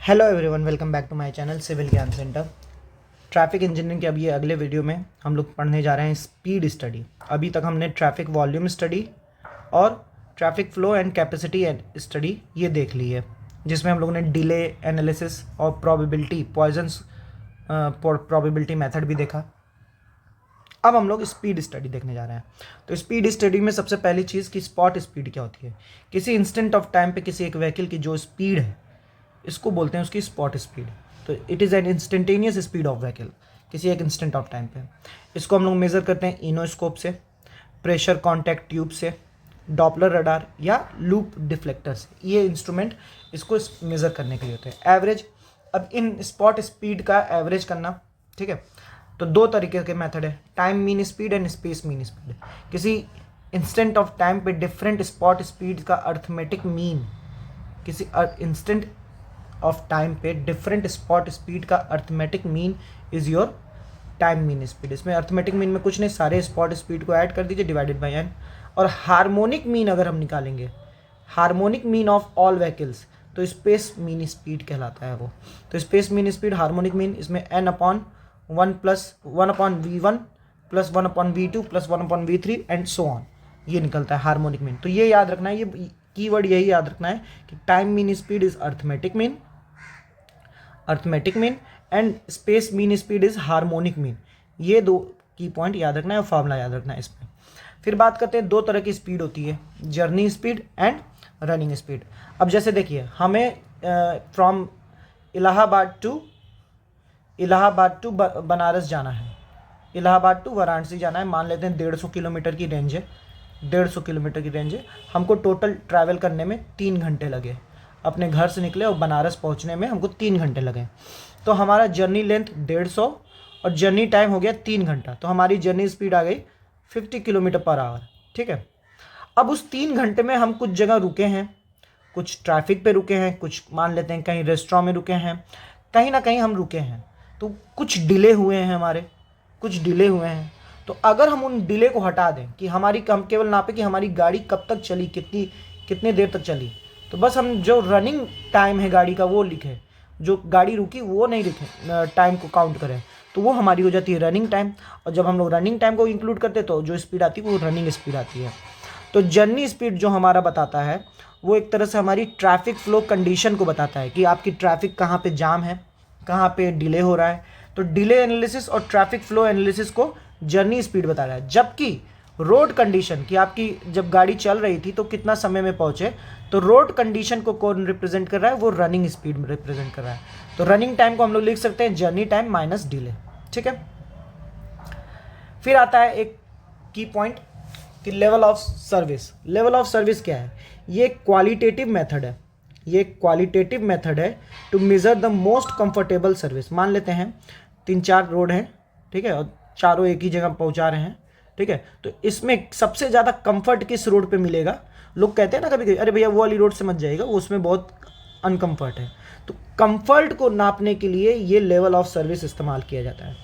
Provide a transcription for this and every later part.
Hello everyone, welcome back to my channel civil Gyan centre. Traffic engineering के अब ये अगले वीडियो में हम लोग पढ़ने जा रहे हैं स्पीड स्टडी। अभी तक हमने ट्रैफिक वॉल्यूम स्टडी और traffic flow and capacity study ये देख ली है, जिसमें हम लोगों ने डिले एनालिसिस और प्रोबेबिलिटी पॉइजन्स प्रोबेबिलिटी मेथड भी देखा। अब हम लोग स्पीड स्टडी देखने जा रहे हैं। तो स्पीड स्टडी में सबसे पहली चीज़ कि स्पॉट स्पीड क्या होती है। किसी इंस्टेंट ऑफ टाइम पे किसी एक व्हीकल की जो स्पीड है, इसको बोलते हैं उसकी स्पॉट स्पीड। तो it is an instantaneous speed of vehicle किसी एक इंस्टेंट ऑफ टाइम पे। इसको हम लोग मेज़र करते हैं इनोस्कोप से, प्रेशर कॉन्टैक्ट ट्यूब से, डॉपलर रडार या लूप डिफ्लेक्टर से। ये इंस्ट्रूमेंट इसको मेज़र करने के लिए होते हैं। एवरेज, अब इन स्पॉट स्पीड का एवरेज करना, ठीक है, तो दो तरीके के मेथड है, time mean speed and space mean speed. किसी इंस्टेंट ऑफ टाइम पे डिफरेंट स्पॉट स्पीड का अर्थमेटिक मीन, किसी इंस्टेंट ऑफ टाइम पे डिफरेंट स्पॉट स्पीड का arithmetic mean is your time mean speed. इसमें अर्थमेटिक मीन में कुछ नहीं, सारे स्पॉट स्पीड को ऐड कर दीजिए डिवाइडेड बाई एन। और हार्मोनिक मीन अगर हम निकालेंगे, harmonic mean of all vehicles, तो स्पेस मीन स्पीड कहलाता है वो। तो space mean speed, harmonic mean, इसमें N upon 1 plus 1 upon V1 plus 1 upon V2 plus 1 upon V3 and so on, ये निकलता है हार्मोनिक मीन। तो ये याद रखना है, ये कीवर्ड यही याद रखना है कि time mean speed is arithmetic mean, and space mean speed is harmonic mean. ये दो की पॉइंट याद रखना है और फॉर्मूला याद रखना है इसमें। फिर बात करते हैं, दो तरह की स्पीड होती है, journey speed and running speed. अब जैसे देखिए, हमें फ्रॉम इलाहाबाद टू बनारस जाना है, इलाहाबाद टू वाराणसी जाना है। मान लेते हैं 150 किलोमीटर की रेंज है, 150 किलोमीटर की रेंज है। हमको टोटल ट्रैवल करने में 3 घंटे लगे। अपने घर से निकले और बनारस पहुंचने में हमको 3 घंटे लगे। तो हमारा जर्नी लेंथ 150 और जर्नी टाइम हो गया 3 घंटा। तो हमारी जर्नी स्पीड आ गई 50 किलोमीटर पर आवर, ठीक है। अब उस 3 घंटे में हम कुछ जगह रुके हैं, कुछ ट्रैफिक पे रुके हैं, कुछ मान लेते हैं कहीं रेस्टोरेंट में रुके हैं, कहीं ना कहीं हम रुके हैं। तो कुछ डिले हुए हैं हमारे, कुछ डिले हुए हैं। तो अगर हम उन डिले को हटा दें कि हमारी, हम केवल नापे कि हमारी गाड़ी कब तक चली, कितने देर तक चली, तो बस हम जो रनिंग टाइम है गाड़ी का वो लिखें, जो गाड़ी रुकी वो नहीं लिखें, टाइम को काउंट करें, तो वो हमारी हो जाती है रनिंग टाइम। और जब हम लोग रनिंग टाइम को इंक्लूड करते तो जो स्पीड आती है वो रनिंग स्पीड आती है। तो जर्नी स्पीड जो हमारा बताता है वो एक तरह से हमारी ट्रैफिक फ्लो कंडीशन को बताता है कि आपकी ट्रैफिक कहाँ पे जाम है, कहाँ पे डिले हो रहा है। तो डिले एनालिसिस और ट्रैफिक फ्लो एनालिसिस को जर्नी स्पीड बता रहा है। जबकि रोड कंडीशन, कि आपकी जब गाड़ी चल रही थी तो कितना समय में पहुंचे, तो रोड कंडीशन को कौन रिप्रेजेंट कर रहा है, वो रनिंग स्पीड में रिप्रेजेंट कर रहा है। तो रनिंग टाइम को हम लोग लिख सकते हैं जर्नी टाइम माइनस डिले, ठीक है। फिर आता है एक की पॉइंट कि level of service. Level of service क्या है? ये क्वालिटेटिव मेथड है, ये क्वालिटेटिव मेथड है to measure the most comfortable service. मान लेते हैं 3-4 रोड हैं, ठीक है, और चारों एक ही जगह पहुंचा रहे हैं, ठीक है। तो इसमें सबसे ज़्यादा कंफर्ट किस रोड पे मिलेगा? लोग कहते हैं ना कभी कभी, अरे भैया वो वाली रोड से मत जाइएगा, वो उसमें बहुत अनकम्फर्ट है। तो कंफर्ट को नापने के लिए ये लेवल ऑफ सर्विस इस्तेमाल किया जाता है।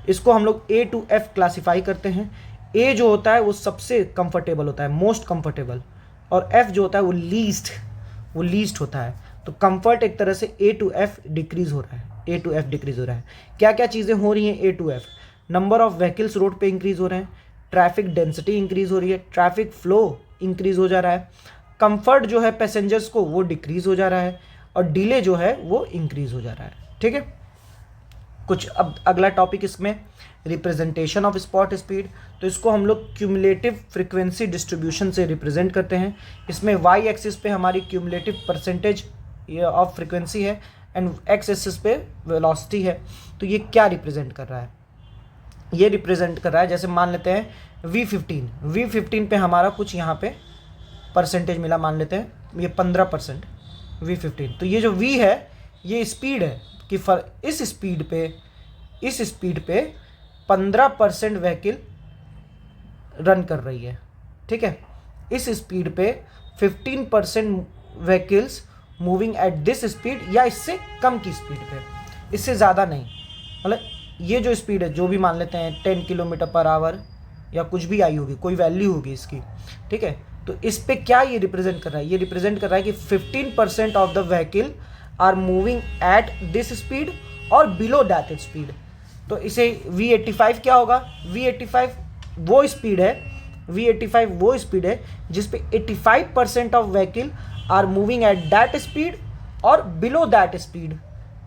इसको हम लोग A to F क्लासीफाई करते हैं। A जो होता है वो सबसे कंफर्टेबल होता है, मोस्ट कंफर्टेबल, और F जो होता है वो लीस्ट होता है। तो कंफर्ट एक तरह से A to F डिक्रीज हो रहा है, A to F डिक्रीज हो रहा है। क्या क्या चीज़ें हो रही हैं A to F? Number of vehicles road पे इंक्रीज हो रहे हैं, ट्रैफिक डेंसिटी इंक्रीज हो रही है, ट्रैफिक फ्लो इंक्रीज हो जा रहा है, कंफर्ट जो है पैसेंजर्स को वो डिक्रीज हो जा रहा है, और डिले जो है वो इंक्रीज हो जा रहा है, ठीक है। कुछ अब अगला टॉपिक इसमें रिप्रेजेंटेशन ऑफ स्पॉट स्पीड। तो इसको हम लोग क्यूमुलेटिव फ्रीक्वेंसी डिस्ट्रीब्यूशन से रिप्रेजेंट करते हैं। इसमें वाई एक्सिस पे हमारी क्यूमुलेटिव परसेंटेज ऑफ फ्रीक्वेंसी है एंड एक्स एक्सिस पे वेलोसिटी है। तो ये क्या रिप्रेजेंट कर रहा है? ये रिप्रेजेंट कर रहा है, जैसे मान लेते हैं V15 पे हमारा कुछ यहाँ पे परसेंटेज मिला, मान लेते हैं ये 15% V15। तो ये जो V है ये स्पीड है कि इस स्पीड पे 15% व्हीकल रन कर रही है, ठीक है। इस स्पीड पे 15% vehicles moving at this speed, या इससे कम की स्पीड पे, इससे ज़्यादा नहीं। मतलब ये जो स्पीड है, जो भी मान लेते हैं 10 किलोमीटर पर आवर या कुछ भी आई होगी, कोई वैल्यू होगी इसकी, ठीक है। तो इस पे क्या ये रिप्रेजेंट कर रहा है? ये रिप्रेजेंट कर रहा है कि 15% of the vehicle are moving at this speed और बिलो दैट स्पीड। तो इसे V85 क्या होगा, V85 वो स्पीड है, V85 वो स्पीड है जिस पे 85% of vehicle are moving at that speed और बिलो दैट स्पीड,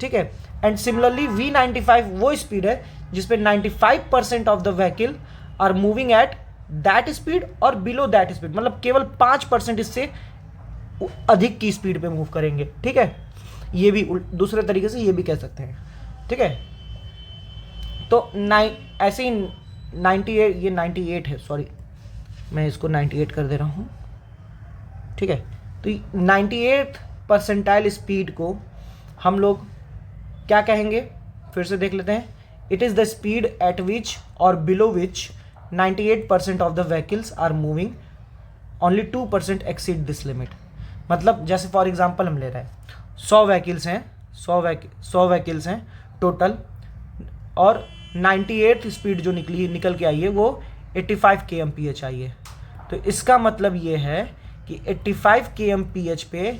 ठीक है। एंड सिमिलरली V95 वो स्पीड है जिस पे 95% of the vehicle are moving at that speed और बिलो दैट स्पीड, मतलब केवल 5% इससे अधिक की स्पीड पे मूव करेंगे, ठीक है। ये भी दूसरे तरीके से ये भी कह सकते हैं, ठीक है। तो ऐसे ही 98, ये 98 है, सॉरी मैं इसको 98 कर दे रहा हूँ, ठीक है। तो 98 परसेंटाइल स्पीड को हम लोग क्या कहेंगे, फिर से देख लेते हैं। It is the speed at which or below which 98% of the vehicles are moving, only 2% exceed this limit. मतलब जैसे फॉर एग्जांपल हम ले रहे हैं 100 व्हीकल्स हैं, 100 व्हीकल्स हैं टोटल, और 98 स्पीड जो निकल के आई है वो 85 kmph आई है। तो इसका मतलब ये है कि 85 kmph पे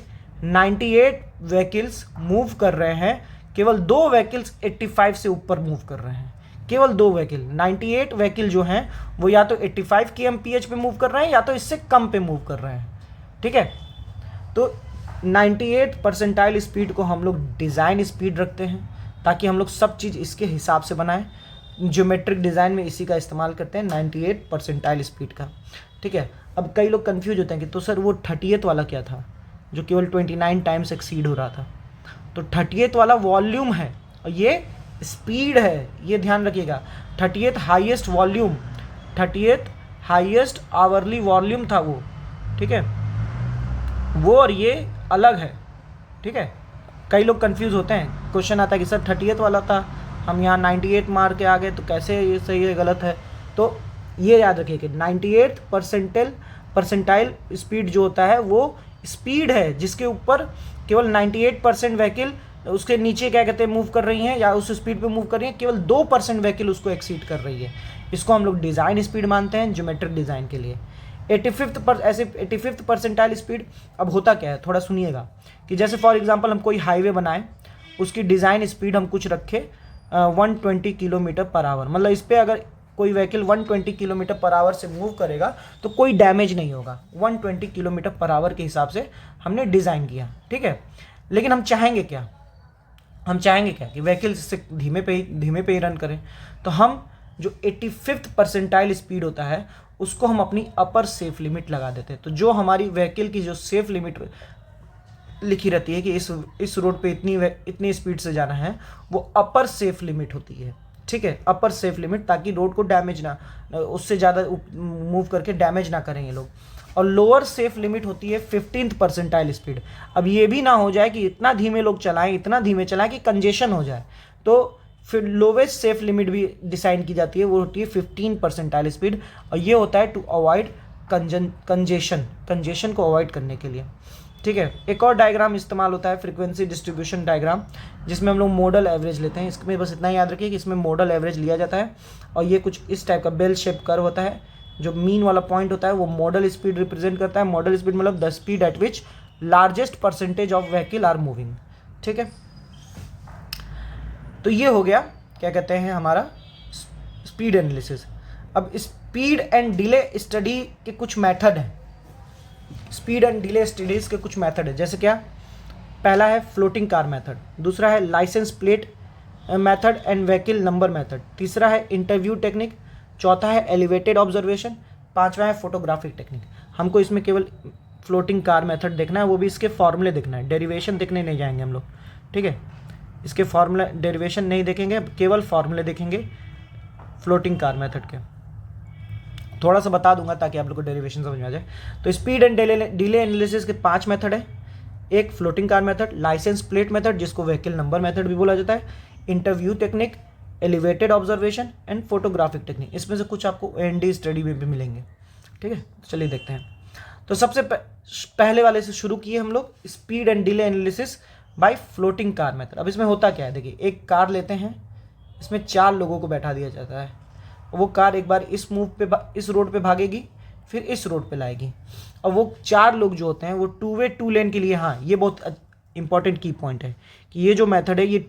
98 व्हीकल्स मूव कर रहे हैं, केवल 2 व्हीकल्स 85 से ऊपर मूव कर रहे हैं, केवल 2 व्हीकल। 98 व्हीकल जो हैं वो या तो 85 kmph पे मूव कर रहे हैं या तो इससे कम पे मूव कर रहे हैं, ठीक है। तो 98 परसेंटाइल स्पीड को हम लोग डिज़ाइन स्पीड रखते हैं ताकि हम लोग सब चीज़ इसके हिसाब से बनाएं। ज्योमेट्रिक डिज़ाइन में इसी का इस्तेमाल करते हैं 98 परसेंटाइल स्पीड का, ठीक है। अब कई लोग कंफ्यूज होते हैं कि तो सर वो 30th वाला क्या था जो केवल 29 टाइम्स एक्सीड हो रहा था। तो 30th वाला वॉल्यूम है और ये स्पीड है, ये ध्यान रखिएगा। 30th highest volume, 30th highest hourly volume था वो, ठीक है, वो और ये अलग है, ठीक है। कई लोग कंफ्यूज होते हैं, क्वेश्चन आता है कि सर 30th वाला था, हम यहाँ 98 मार के आ गए, तो कैसे ये सही है गलत है। तो ये याद रखिए कि 98 परसेंटाइल स्पीड जो होता है वो स्पीड है जिसके ऊपर केवल 98% व्हीकल, उसके नीचे क्या कहते हैं मूव कर रही हैं या उस स्पीड पे मूव कर रही हैं, केवल 2% व्हीकल उसको एक्सीड कर रही है। इसको हम लोग डिज़ाइन स्पीड मानते हैं ज्योमेट्रिक डिज़ाइन के लिए। 85th परसेंटाइल स्पीड, अब होता क्या है थोड़ा सुनिएगा, कि जैसे फॉर एग्जांपल हम कोई हाईवे बनाएं, उसकी डिज़ाइन स्पीड हम कुछ रखें 120 किलोमीटर पर आवर, मतलब इस पर अगर कोई व्हीकल 120 किलोमीटर पर आवर से मूव करेगा तो कोई डैमेज नहीं होगा। 120 किलोमीटर पर आवर के हिसाब से हमने डिज़ाइन किया, ठीक है। लेकिन हम चाहेंगे क्या, कि व्हीकल से धीमे पे ही रन करें। तो हम जो 85th परसेंटाइल स्पीड होता है उसको हम अपनी अपर सेफ लिमिट लगा देते हैं। तो जो हमारी व्हीकल की जो सेफ लिमिट लिखी रहती है कि इस रोड पे इतनी स्पीड से जाना है, वो अपर सेफ लिमिट होती है, ठीक है, अपर सेफ लिमिट, ताकि रोड को डैमेज ना, उससे ज़्यादा मूव करके डैमेज ना करें ये लोग। और लोअर सेफ लिमिट होती है 15th परसेंटाइल स्पीड। अब ये भी ना हो जाए कि इतना धीमे चलाएं कि कंजेशन हो जाए, तो फिर लोवेस्ट सेफ लिमिट भी डिसाइड की जाती है, वो होती है 15 परसेंटाइल स्पीड, और ये होता है टू अवॉइड कंजेशन को अवॉइड करने के लिए, ठीक है। एक और डायग्राम इस्तेमाल होता है फ्रीक्वेंसी डिस्ट्रीब्यूशन डायग्राम, जिसमें हम लोग मॉडल एवरेज लेते हैं। इसमें बस इतना याद रखिए कि इसमें मॉडल एवरेज लिया जाता है, और ये कुछ इस टाइप का बेल शेप कर्व होता है। जो मीन वाला पॉइंट होता है वो मॉडल स्पीड रिप्रेजेंट करता है। मॉडल स्पीड मतलब the speed at which largest percentage of vehicle are moving, ठीक है। तो ये हो गया क्या कहते हैं हमारा स्पीड एनालिसिस। अब स्पीड एंड डिले स्टडी के कुछ मेथड हैं, स्पीड एंड डिले स्टडीज़ के कुछ मेथड है। जैसे क्या, पहला है फ्लोटिंग कार मेथड, दूसरा है licence plate method and vehicle number method, तीसरा है इंटरव्यू टेक्निक, चौथा है एलिवेटेड ऑब्जर्वेशन, पांचवा है फोटोग्राफिक टेक्निक। हमको इसमें केवल फ्लोटिंग कार मेथड देखना है, वो भी इसके फॉर्मूले देखना है, डेरिवेशन देखने नहीं जाएंगे हम लोग, ठीक है। इसके फॉर्मूला डेरिवेशन नहीं देखेंगे, केवल फॉर्मूले देखेंगे फ्लोटिंग कार मेथड के। थोड़ा सा बता दूंगा ताकि आप लोग को डेरिवेशन समझ में आ जाए। तो स्पीड एंड डिले एनालिसिस के 5 मेथड है। एक floating car method, licence plate method जिसको व्हीकल नंबर मेथड भी बोला जाता है, interview technique, elevated observation and photographic technique. इसमें से कुछ आपको एनडी स्टडी में भी मिलेंगे, ठीक है। चलिए देखते हैं। तो सबसे पहले वाले से शुरू किए हम लोग, speed and delay analysis bye floating car method. अब इसमें होता क्या है, देखिए एक कार लेते हैं, इसमें 4 लोगों को बैठा दिया जाता है। वो कार एक बार इस रोड पे भागेगी, फिर इस रोड पे लाएगी, और वो 4 लोग जो होते हैं वो 2 वे 2 लेन के लिए, हाँ ये बहुत इंपॉर्टेंट की पॉइंट है कि ये जो मेथड है ये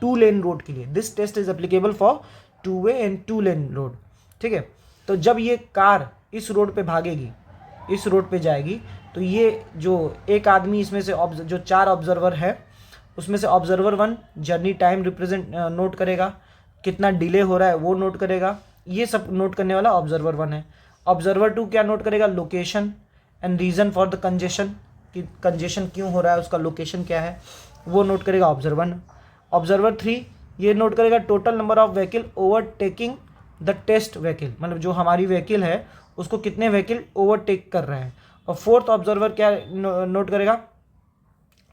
टू लेन रोड के लिए, this test is applicable for 2 way and 2 lane road. ठीक है, तो जब ये कार इस रोड पे भागेगी, इस रोड पे जाएगी, तो ये जो एक आदमी इसमें से जो 4 ऑब्जर्वर है उसमें से observer 1 journey time represent note करेगा, कितना डिले हो रहा है वो नोट करेगा, ये सब नोट करने वाला ऑब्जर्वर 1 है। ऑब्जर्वर 2 क्या नोट करेगा, location and reason for the congestion, कि कंजेशन क्यों हो रहा है उसका लोकेशन क्या है वो नोट करेगा ऑब्जर्वर 1। ऑब्जर्वर 3 ये नोट करेगा total number of vehicle overtaking the test vehicle, मतलब जो हमारी व्हीकल है उसको कितने व्हीकल ओवरटेक कर रहे हैं। और फोर्थ ऑब्जर्वर क्या नोट करेगा,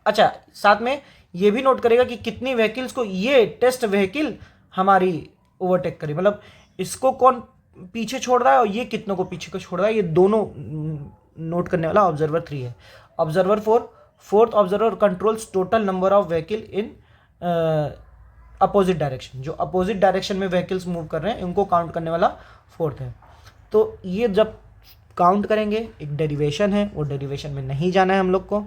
अच्छा साथ में ये भी नोट करेगा कि कितनी व्हीकल्स को ये टेस्ट व्हीकल हमारी ओवरटेक करी, मतलब इसको कौन पीछे छोड़ रहा है और ये कितनों को पीछे को छोड़ रहा है, ये दोनों नोट करने वाला ऑब्जर्वर 3 है। Observer 4, fourth observer controls total number of vehicle in opposite direction, जो अपोजिट डायरेक्शन में व्हीकल्स मूव कर रहे हैं उनको काउंट करने वाला फोर्थ है। तो ये जब काउंट करेंगे, एक डेरिवेशन है, वो डेरिवेशन में नहीं जाना है हम लोग को,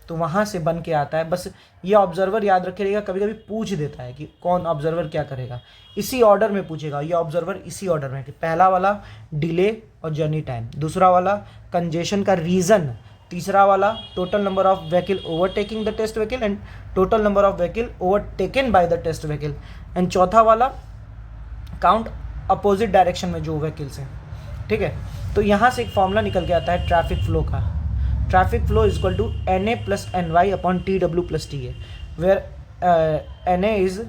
तो वहाँ से बन के आता है। बस ये ऑब्जर्वर याद रखिएगा, कभी कभी पूछ देता है कि कौन ऑब्जर्वर क्या करेगा, इसी ऑर्डर में पूछेगा ये ऑब्जर्वर, इसी ऑर्डर में कि पहला वाला डिले और जर्नी टाइम, दूसरा वाला कंजेशन का रीज़न, तीसरा वाला total number of vehicle overtaking the test vehicle and total number of vehicle overtaken by the test vehicle, and चौथा वाला काउंट अपोजिट डायरेक्शन में जो व्हीकल्स हैं। ठीक है, तो यहाँ से एक फॉर्मूला निकल के आता है ट्रैफिक फ्लो का। Traffic flow is equal to NA plus NY upon TW plus TA, where NA is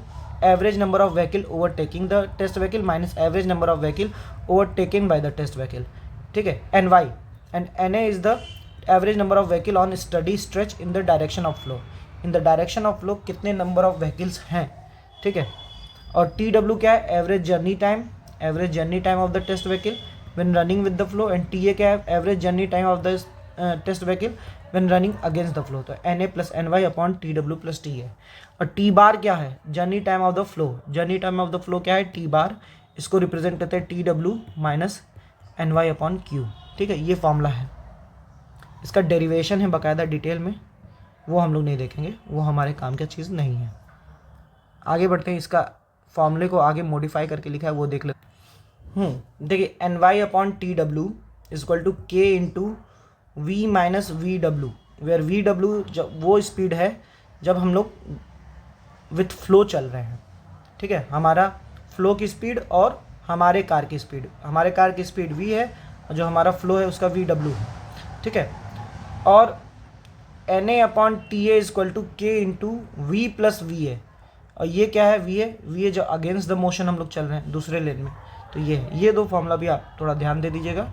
average number of vehicle overtaking the test vehicle minus average number of vehicle overtaken by the test vehicle. ठीक है, NY and NA is the average number of vehicle on study stretch in the direction of flow, in the direction of flow कितने number of vehicles हैं। ठीक है, और TW क्या है, average journey time of the test vehicle when running with the flow, and TA क्या है, average journey time of the test vehicle when running against the flow। तो NA plus NY upon TW plus TA। और T bar क्या है, journey time of the flow, journey time of the flow क्या है T bar, इसको represent करते हैं TW minus NY upon Q। ठीक है, ये फॉर्मूला है, इसका डेरिवेशन है बाकायदा डिटेल में, वो हम लोग नहीं देखेंगे, वो हमारे काम की चीज़ नहीं है। आगे बढ़ते हैं, इसका फॉर्मूले को आगे मॉडिफाई करके लिखा है वो देख लेते। देखिए NY upon TW is equal to K into V minus VW, where VW जब वो स्पीड है जब हम लोग विथ फ्लो चल रहे हैं। ठीक है, हमारा फ्लो की स्पीड और हमारे कार की स्पीड, हमारे कार की स्पीड V है और जो हमारा फ्लो है उसका VW है। ठीक है, और NA अपॉन TA is equal to K into V plus VA, और ये क्या है VA जो अगेंस्ट द मोशन हम लोग चल रहे हैं दूसरे लेन में, तो ये दो फॉर्मूला भी आप थोड़ा ध्यान दे दीजिएगा,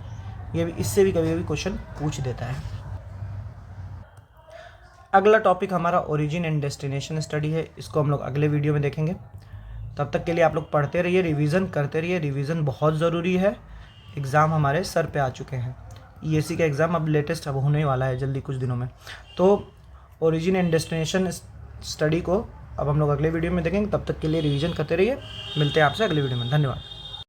ये भी इससे भी कभी कभी क्वेश्चन पूछ देता है। अगला टॉपिक हमारा ओरिजिन एंड डेस्टिनेशन स्टडी है, इसको हम लोग अगले वीडियो में देखेंगे। तब तक के लिए आप लोग पढ़ते रहिए, रिवीजन करते रहिए, रिवीजन बहुत ज़रूरी है। एग्ज़ाम हमारे सर पे आ चुके हैं, EAC का एग्ज़ाम अब लेटेस्ट अब होने वाला है जल्दी कुछ दिनों में, तो ओरिजिन एंड डेस्टिनेशन स्टडी को अब हम लोग अगले वीडियो में देखेंगे। तब तक के लिए रिवीजन करते रहिए, मिलते हैं आपसे अगले वीडियो में, धन्यवाद।